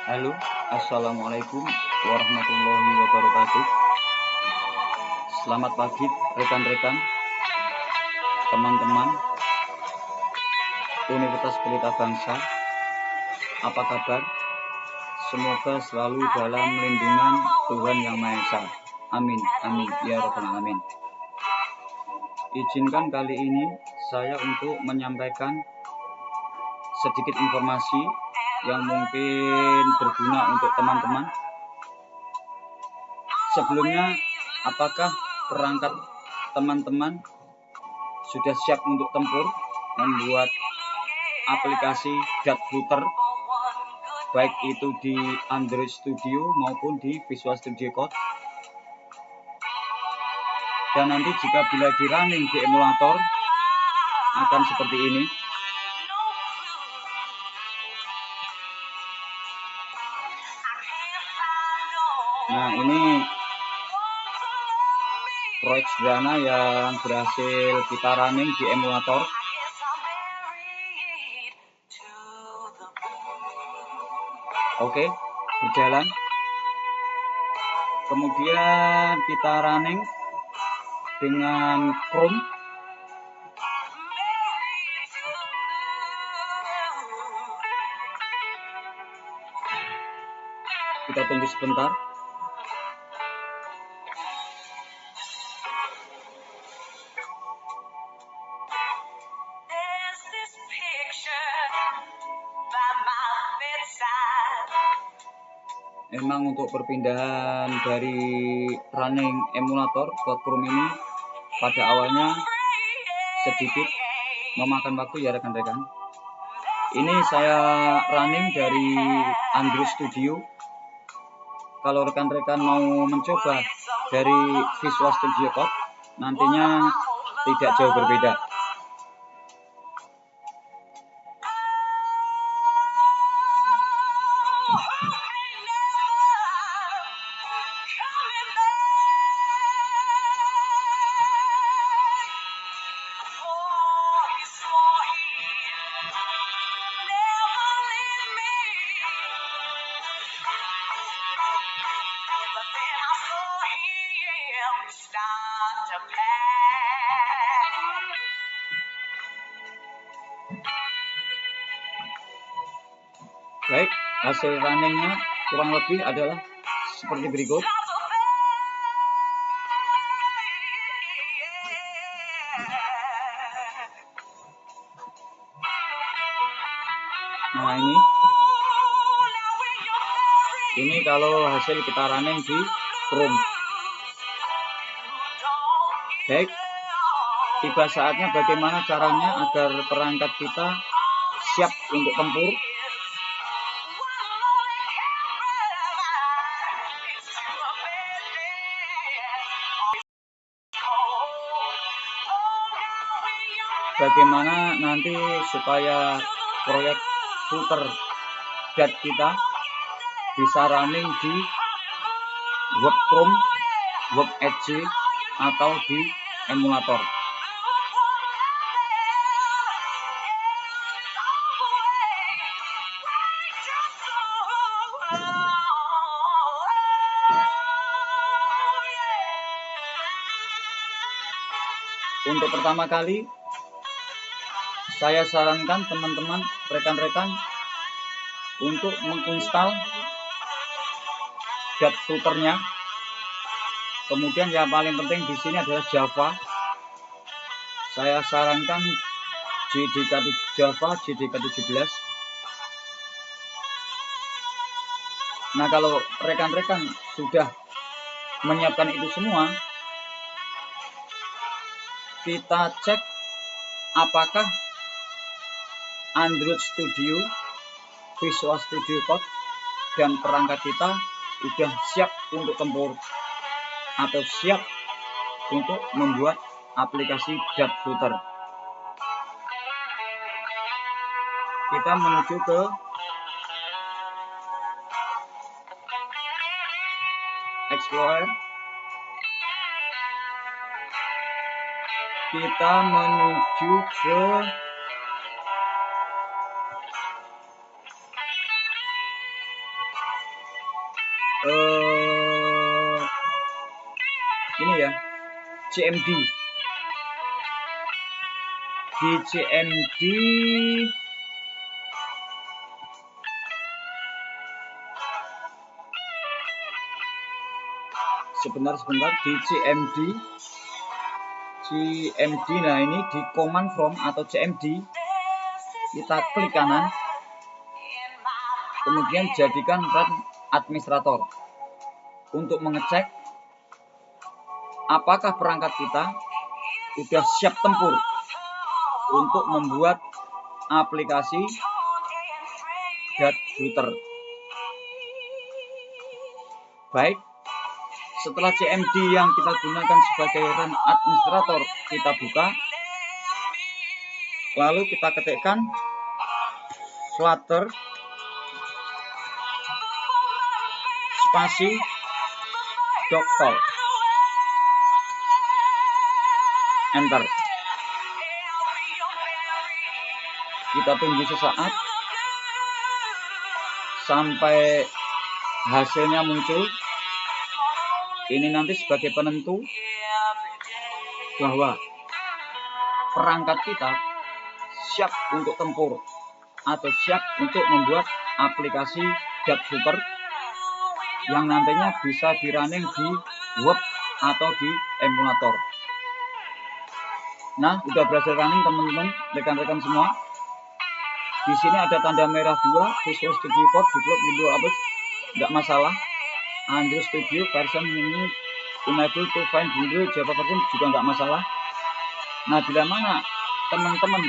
Halo, assalamualaikum warahmatullahi wabarakatuh. Selamat pagi rekan-rekan, teman-teman Universitas Pelita Bangsa. Apa kabar? Semoga selalu dalam lindungan Tuhan Yang Maha Esa. Amin, amin, ya rabbal alamin. Izinkan kali ini saya untuk menyampaikan sedikit informasi yang mungkin berguna untuk teman-teman. Sebelumnya, apakah perangkat teman-teman sudah siap untuk tempur membuat aplikasi Dartflutter, baik itu di Android Studio maupun di Visual Studio Code? Dan nanti jika bila di running di emulator akan seperti ini. Nah, ini proyek sederhana yang berhasil kita running di emulator. Oke, berjalan. Kemudian kita running dengan Chrome. Kita tunggu sebentar. Memang untuk perpindahan dari running emulator ke Chrome ini pada awalnya sedikit memakan waktu ya rekan-rekan. Ini saya running dari Android Studio. Kalau rekan-rekan mau mencoba dari Visual Studio Code, nantinya tidak jauh berbeda. Baik, hasil runningnya kurang lebih adalah seperti berikut. Nah, ini kalau hasil kita running di Chrome. Baik, tiba saatnya bagaimana caranya agar perangkat kita siap untuk tempur. Bagaimana nanti supaya proyek Flutter Dart kita bisa running di web Chrome, web Edge, atau di emulator. Untuk pertama kali, saya sarankan teman-teman, rekan-rekan untuk menginstal Dartflutternya. Kemudian yang paling penting di sini adalah Java. Saya sarankan JDK Java JDK 17. Nah, kalau rekan-rekan sudah menyiapkan itu semua, kita cek apakah Android Studio, Visual Studio Code, dan perangkat kita sudah siap untuk tempur atau siap untuk membuat aplikasi Dartflutter. Kita menuju ke Explorer. Kita menuju ke ini ya, CMD. Di CMD sebentar di CMD. Nah ini di command from atau CMD kita klik kanan, kemudian jadikan run administrator untuk mengecek apakah perangkat kita sudah siap tempur untuk membuat aplikasi Darkfooter. Baik, setelah CMD yang kita gunakan sebagai run administrator kita buka, lalu kita ketikkan flutter spasi doctor, enter. Kita tunggu sesaat sampai hasilnya muncul. Ini nanti sebagai penentu bahwa perangkat kita siap untuk tempur atau siap untuk membuat aplikasi Darkfooter yang nantinya bisa di running di web atau di emulator. Nah, udah berhasil running teman-teman, rekan-rekan semua. Di sini ada tanda merah 2, Visual Studio Code develop Windows Update, nggak masalah. Android Studio version ini enable to find Windows Java version juga nggak masalah. Nah, bila mana teman-teman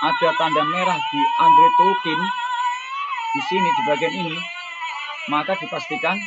ada tanda merah di Android Toolkit di sini di bagian ini, maka dipastikan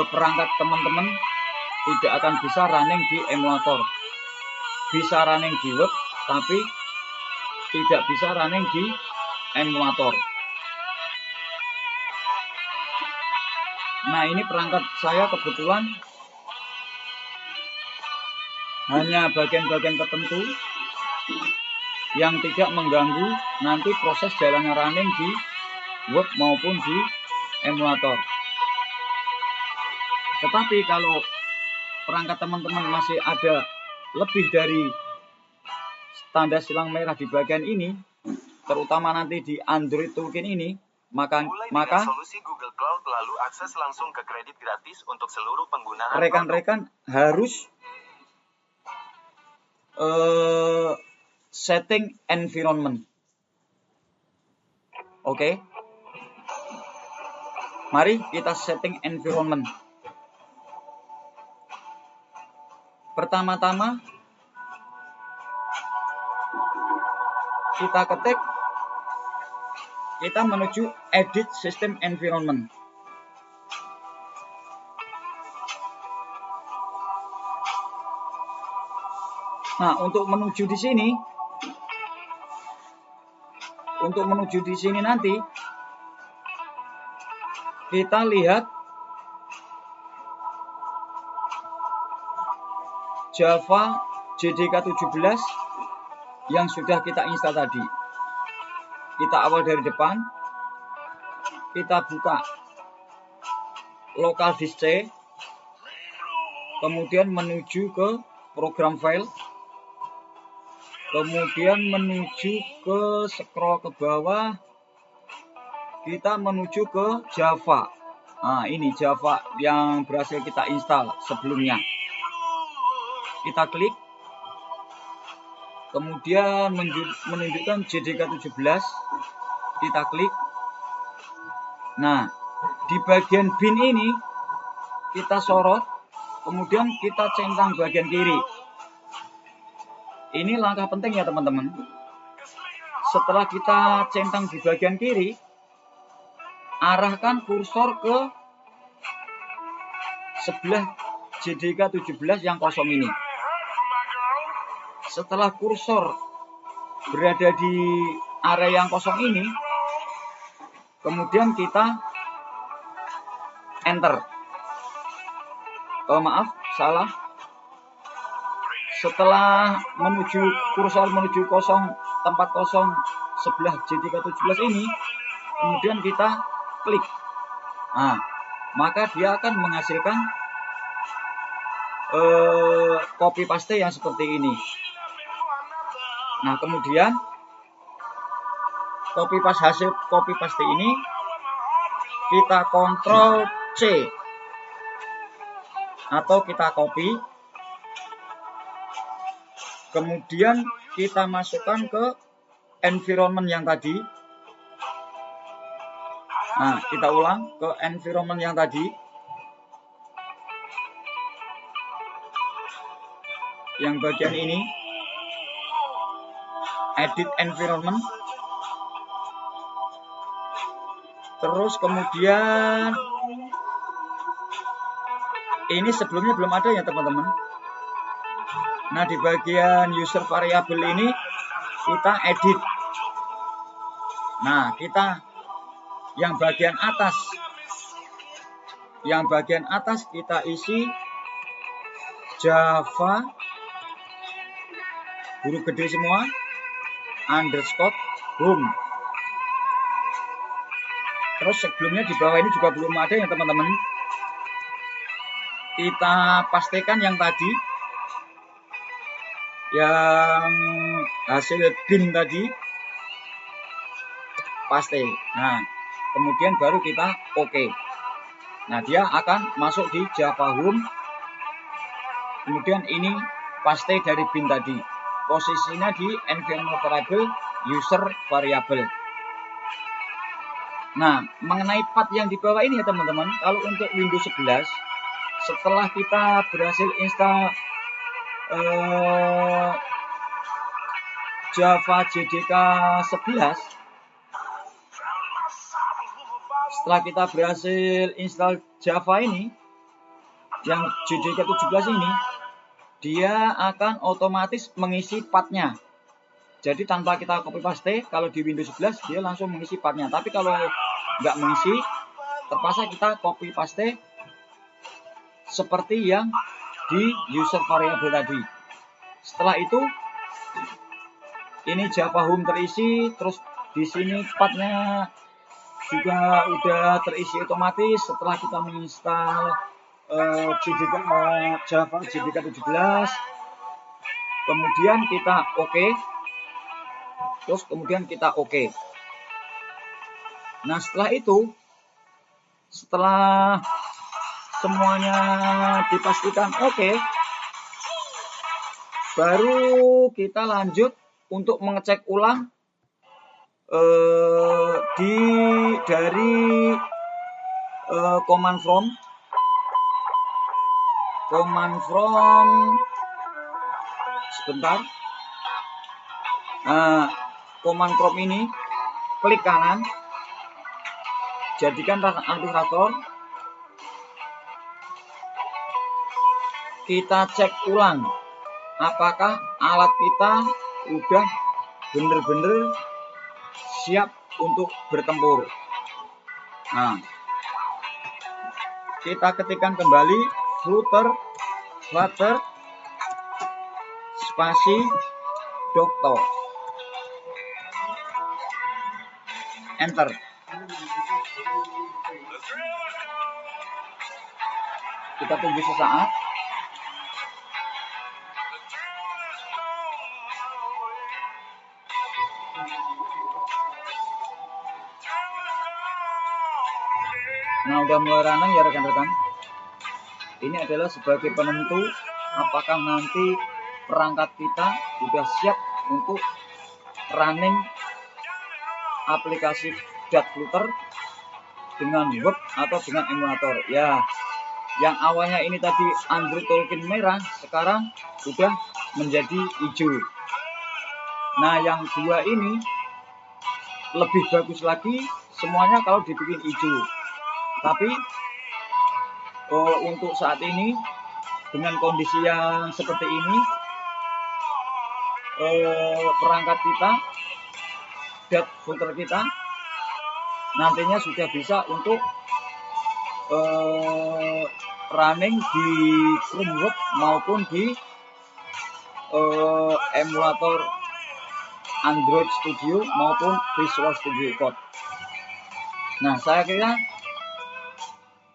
perangkat teman-teman tidak akan bisa running di emulator. Bisa running di web, tapi tidak bisa running di emulator. Nah, ini perangkat saya kebetulan hanya bagian-bagian tertentu yang tidak mengganggu nanti proses jalannya running di web maupun di emulator. Tetapi kalau perangkat teman-teman masih ada lebih dari tanda silang merah di bagian ini, terutama nanti di Android Toolkit ini, maka solusi Google Cloud lalu akses langsung ke kredit gratis untuk seluruh penggunaan. Rekan-rekan harus setting environment. Oke. Mari kita setting environment. Pertama-tama kita ketik, kita menuju edit system environment. Nah, untuk menuju di sini nanti kita lihat Java JDK 17 yang sudah kita install tadi. Kita awal dari depan, kita buka local disk C, kemudian menuju ke program file, kemudian menuju ke scroll ke bawah, kita menuju ke Java. Nah, ini Java yang berhasil kita install sebelumnya. Kita klik, kemudian menunjukkan JDK 17, kita klik. Nah, di bagian bin ini kita sorot, kemudian kita centang bagian kiri. Ini langkah penting ya teman-teman. Setelah kita centang di bagian kiri, arahkan kursor ke sebelah JDK 17 yang kosong ini. Setelah kursor berada di area yang kosong ini, kemudian kita enter. Maaf, salah. Setelah kursor menuju tempat kosong sebelah JDK 17 ini, kemudian kita klik. Nah, maka dia akan menghasilkan copy paste yang seperti ini. Nah, kemudian hasil copy paste ini kita Ctrl C atau kita copy, kemudian kita masukkan ke environment yang tadi. Nah, kita ulang ke environment yang tadi, yang bagian ini, edit environment. Terus kemudian ini sebelumnya belum ada ya teman-teman. Nah, di bagian user variable ini kita edit. Nah, kita yang bagian atas kita isi Java huruf gede semua underscore home. Terus sebelumnya di bawah ini juga belum ada ya teman-teman. Kita pastikan yang tadi, yang hasil bin tadi, paste. Nah, kemudian baru kita oke. Nah, dia akan masuk di Java Home. Kemudian ini paste dari bin tadi. Posisinya di environment variable user variable. Nah, mengenai path yang di bawah ini ya teman-teman, kalau untuk Windows 11, setelah kita berhasil install Java JDK 11, setelah kita berhasil install Java ini, yang JDK 17 ini, dia akan otomatis mengisi pathnya. Jadi tanpa kita copy paste, kalau di Windows 11 dia langsung mengisi pathnya. Tapi kalau nggak mengisi, terpaksa kita copy paste seperti yang di user variable tadi. Setelah itu, ini Java Home terisi, terus di sini pathnya juga udah terisi otomatis setelah kita menginstal Java JDK 17. Kemudian kita oke. Terus kemudian kita oke. Nah, setelah itu, setelah semuanya dipastikan oke, baru kita lanjut untuk mengecek ulang dari command from sebentar. Command prompt ini klik kanan, jadikan administrator. Kita cek ulang apakah alat kita udah bener-bener siap untuk bertempur. Nah, kita ketikkan kembali flutter spasi doktor, enter. Kita tunggu sesaat. Nah, udah mulai running ya rekan-rekan. Ini adalah sebagai penentu apakah nanti perangkat kita sudah siap untuk running aplikasi Flutter dengan web atau dengan emulator. Ya, yang awalnya ini tadi Android token merah, sekarang sudah menjadi hijau. Nah, yang dua ini lebih bagus lagi semuanya kalau dibikin hijau. Tapi untuk saat ini dengan kondisi yang seperti ini, perangkat kita, Flutter kita nantinya sudah bisa untuk running di Chrome Web maupun di emulator Android Studio maupun Visual Studio Code. Nah, saya kira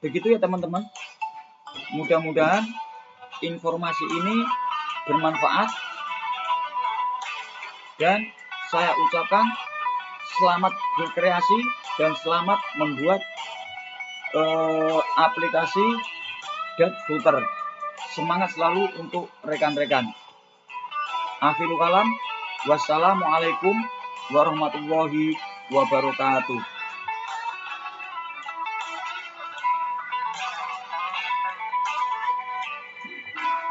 Begitu ya teman-teman. Mudah-mudahan informasi ini bermanfaat dan saya ucapkan selamat berkreasi dan selamat membuat aplikasi Footer. Semangat selalu untuk rekan-rekan. Akhirul kalam, wassalamualaikum warahmatullahi wabarakatuh.